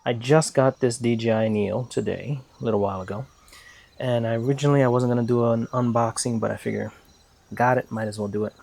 I just got this DJI Neo today, a little while ago, and originally I wasn't going to do an unboxing, but I figure got it, might as well do it.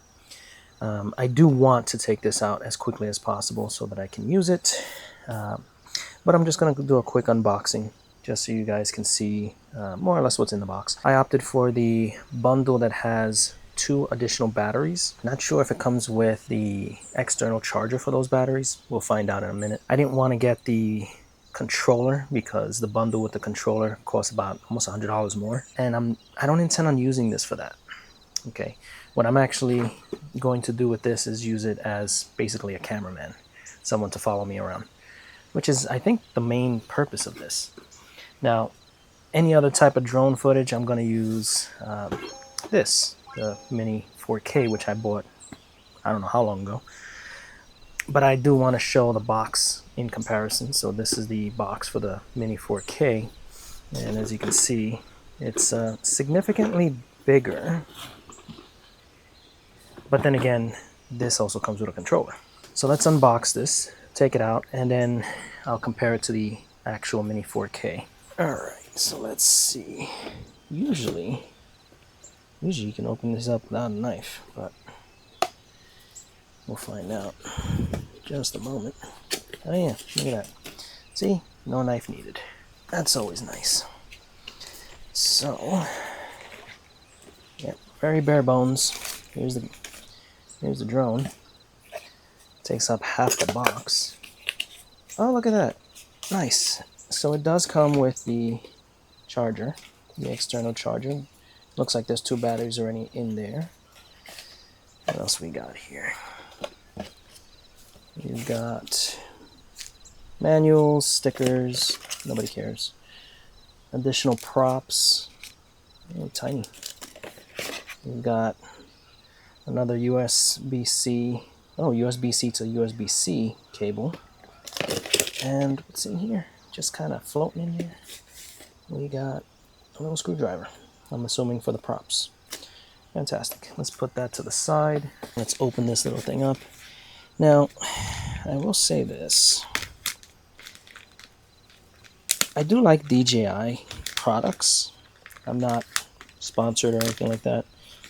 I do want to take this out as quickly as possible so that I can use it, but I'm just going to do a quick unboxing just so you guys can see more or less what's in the box. I opted for the bundle that has 2 additional batteries. Not sure if it comes with the external charger for those batteries. We'll find out in a minute. I didn't want to get the controller because the bundle with the controller costs about almost $100 more, and I don't intend on using this for that. Okay, what I'm actually going to do with this is use it as basically a cameraman, someone to follow me around, which is, I think, the main purpose of this. Now, any other type of drone footage, I'm going to use the Mini 4K, which I bought I don't know how long ago. But I do want to show the box in comparison. So this is the box for the Mini 4K, and as you can see, it's significantly bigger. But then again, this also comes with a controller. So let's unbox this, take it out, and then I'll compare it to the actual Mini 4K. Alright, so let's see. Usually you can open this up without a knife, but we'll find out in just a moment. Oh yeah, look at that. See? No knife needed. That's always nice. So, yeah, very bare bones. Here's the drone. Takes up half the box. Oh, look at that. Nice. So it does come with the charger, the external charger. Looks like there's 2 batteries already in there. What else we got here? You've got manuals, stickers, nobody cares. Additional props, oh, tiny. We've got another USB-C, USB-C to USB-C cable. And what's in here? Just kind of floating in here. We got a little screwdriver, I'm assuming for the props. Fantastic. Let's put that to the side. Let's open this little thing up. Now, I will say this. I do like DJI products. I'm not sponsored or anything like that.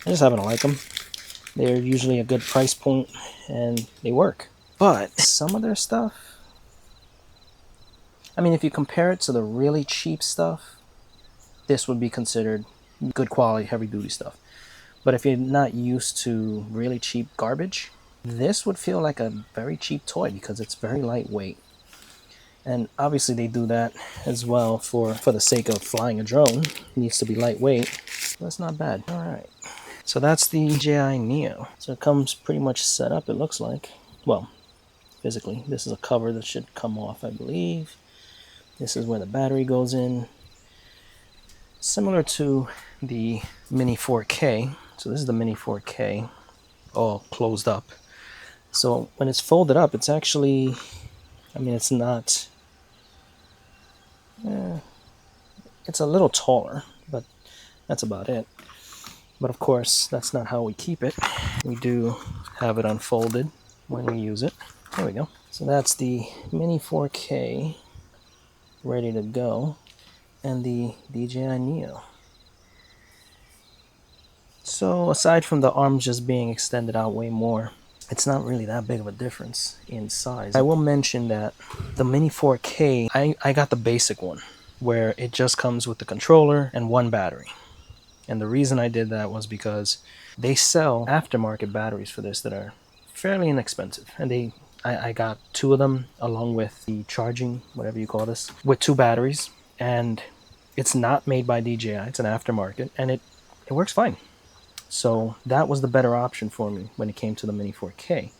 I just happen to like them. They're usually a good price point and they work. But some of their stuff, I mean, if you compare it to the really cheap stuff, this would be considered good quality, heavy duty stuff. But if you're not used to really cheap garbage, this would feel like a very cheap toy because it's very lightweight. And obviously they do that as well for the sake of flying a drone. It needs to be lightweight. That's not bad. All right. So that's the DJI Neo. So it comes pretty much set up, it looks like. Well, physically. This is a cover that should come off, I believe. This is where the battery goes in. Similar to the Mini 4K. So this is the Mini 4K, all closed up. So when it's folded up, it's actually, I mean, it's not, it's a little taller, but that's about it. But of course, that's not how we keep it. We do have it unfolded when we use it. There we go. So that's the Mini 4K ready to go, and the DJI Neo. So aside from the arms just being extended out way more, it's not really that big of a difference in size. I will mention that the Mini 4K, I got the basic one, where it just comes with the controller and 1 battery. And the reason I did that was because they sell aftermarket batteries for this that are fairly inexpensive. And I got 2 of them along with the charging, whatever you call this, with 2 batteries. And it's not made by DJI, it's an aftermarket, and it works fine. So that was the better option for me when it came to the Mini 4K.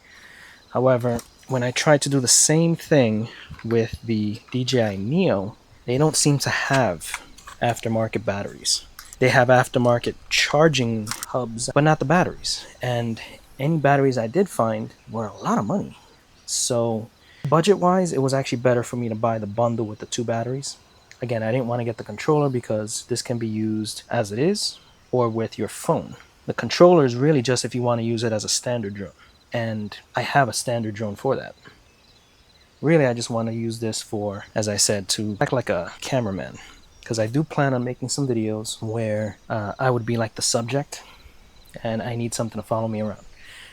However, when I tried to do the same thing with the DJI Neo, they don't seem to have aftermarket batteries. They have aftermarket charging hubs, but not the batteries. And any batteries I did find were a lot of money. So budget-wise, it was actually better for me to buy the bundle with the 2 batteries. Again, I didn't want to get the controller because this can be used as it is or with your phone. The controller is really just if you want to use it as a standard drone. And I have a standard drone for that. really I just want to use this for, as I said, to act like a cameraman, because I do plan on making some videos where I would be like the subject and I need something to follow me around.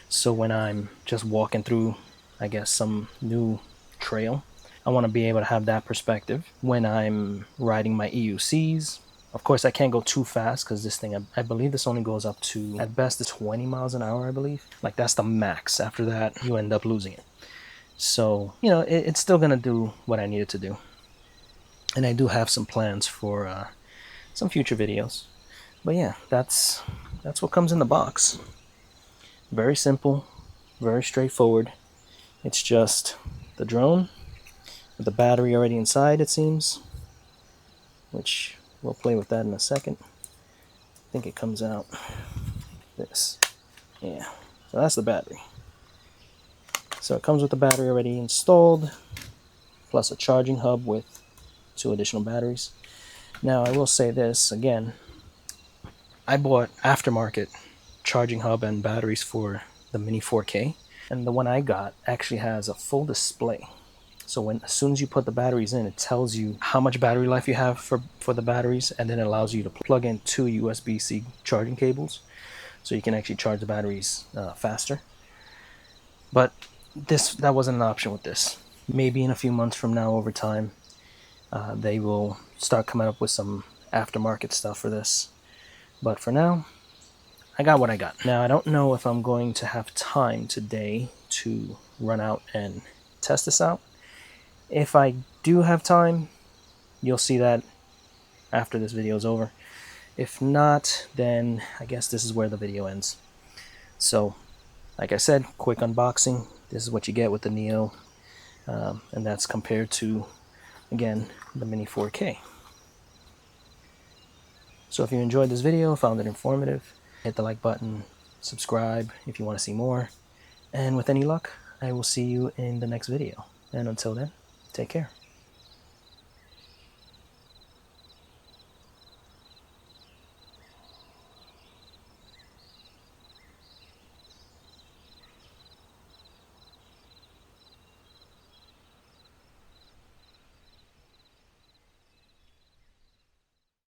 So when I'm just walking through, I guess, some new trail, I want to be able to have that perspective. When I'm riding my EUCs, of course I can't go too fast because this thing, I believe this only goes up to, at best, 20 miles an hour, I believe. Like, that's the max. After that, you end up losing it. So, you know, it's still going to do what I need it to do. And I do have some plans for some future videos. But yeah, that's what comes in the box. Very simple, very straightforward. It's just the drone with the battery already inside, it seems, which we'll play with that in a second. I think it comes out this. Yeah, so that's the battery. So it comes with the battery already installed, plus a charging hub with 2 additional batteries. Now I will say this again, I bought aftermarket charging hub and batteries for the Mini 4K, and the one I got actually has a full display. So as soon as you put the batteries in, it tells you how much battery life you have for the batteries, and then it allows you to plug in 2 USB-C charging cables, so you can actually charge the batteries faster. But that wasn't an option with this. Maybe in a few months from now, over time, they will start coming up with some aftermarket stuff for this. But for now, I got what I got. Now, I don't know if I'm going to have time today to run out and test this out. If I do have time, you'll see that after this video is over. If not, then I guess this is where the video ends. So, like I said, quick unboxing. This is what you get with the Neo, and that's compared to, again, the Mini 4K. So if you enjoyed this video, found it informative, hit the like button, subscribe if you want to see more, and with any luck, I will see you in the next video. And until then, take care.